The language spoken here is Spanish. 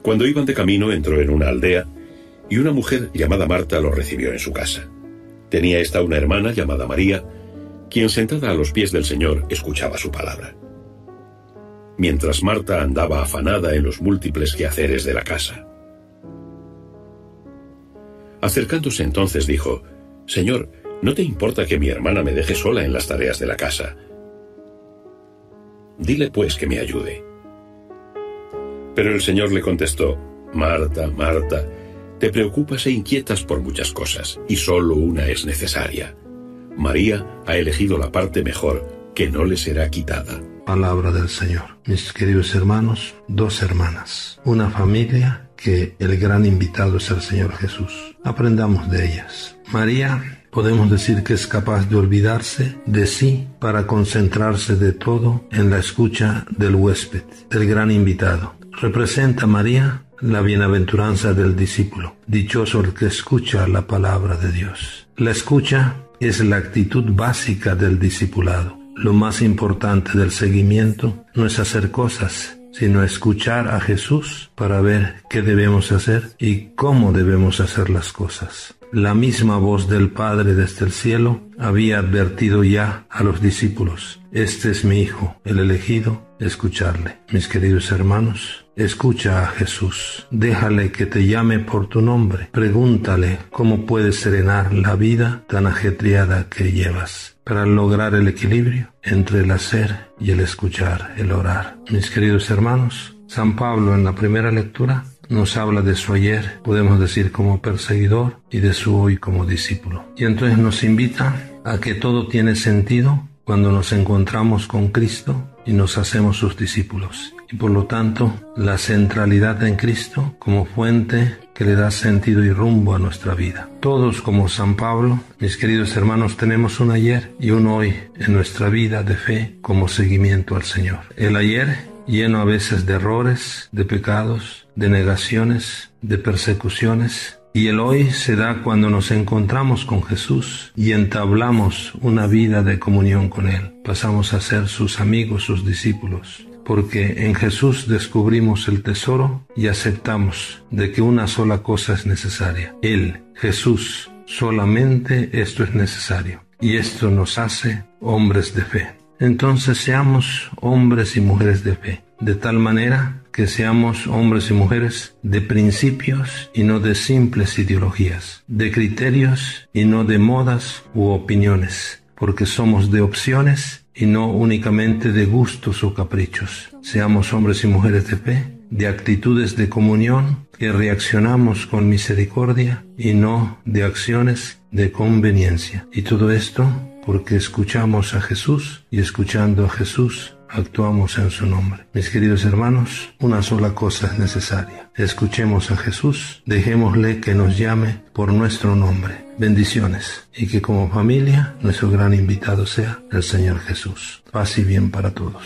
Cuando iban de camino, entró en una aldea, y una mujer llamada Marta lo recibió en su casa. Tenía esta una hermana llamada María, quien sentada a los pies del Señor escuchaba su palabra. Mientras Marta andaba afanada en los múltiples quehaceres de la casa. Acercándose entonces dijo: «Señor, ¿no te importa que mi hermana me deje sola en las tareas de la casa? Dile pues que me ayude». Pero el Señor le contestó: «Marta, Marta, te preocupas e inquietas por muchas cosas, y solo una es necesaria. María ha elegido la parte mejor, que no le será quitada». Palabra del Señor. Mis queridos hermanos, dos hermanas, una familia que el gran invitado es el Señor Jesús. Aprendamos de ellas. María, podemos decir que es capaz de olvidarse de sí para concentrarse de todo en la escucha del huésped, del gran invitado. Representa María la bienaventuranza del discípulo. Dichoso el que escucha la palabra de Dios. La escucha es la actitud básica del discipulado. Lo más importante del seguimiento no es hacer cosas, sino escuchar a Jesús para ver qué debemos hacer y cómo debemos hacer las cosas. La misma voz del Padre desde el cielo había advertido ya a los discípulos: «Este es mi Hijo, el elegido, escucharle». Mis queridos hermanos, escucha a Jesús, déjale que te llame por tu nombre, pregúntale cómo puedes serenar la vida tan ajetreada que llevas, para lograr el equilibrio entre el hacer y el escuchar, el orar. Mis queridos hermanos, San Pablo en la primera lectura nos habla de su ayer, podemos decir como perseguidor, y de su hoy como discípulo. Y entonces nos invita a que todo tiene sentido cuando nos encontramos con Cristo y nos hacemos sus discípulos. Y por lo tanto, la centralidad en Cristo como fuente que le da sentido y rumbo a nuestra vida. Todos, como San Pablo, mis queridos hermanos, tenemos un ayer y un hoy en nuestra vida de fe como seguimiento al Señor. El ayer lleno a veces de errores, de pecados, de negaciones, de persecuciones. Y el hoy se da cuando nos encontramos con Jesús y entablamos una vida de comunión con Él. Pasamos a ser sus amigos, sus discípulos. Porque en Jesús descubrimos el tesoro y aceptamos de que una sola cosa es necesaria. Él, Jesús, solamente esto es necesario. Y esto nos hace hombres de fe. Entonces seamos hombres y mujeres de fe, de tal manera que seamos hombres y mujeres de principios y no de simples ideologías, de criterios y no de modas u opiniones, porque somos de opciones y no únicamente de gustos o caprichos. Seamos hombres y mujeres de fe, de actitudes de comunión, que reaccionamos con misericordia y no de acciones de conveniencia. Y todo esto porque escuchamos a Jesús y escuchando a Jesús actuamos en su nombre. Mis queridos hermanos, una sola cosa es necesaria. Escuchemos a Jesús, dejémosle que nos llame por nuestro nombre. Bendiciones, y que como familia nuestro gran invitado sea el Señor Jesús. Paz y bien para todos.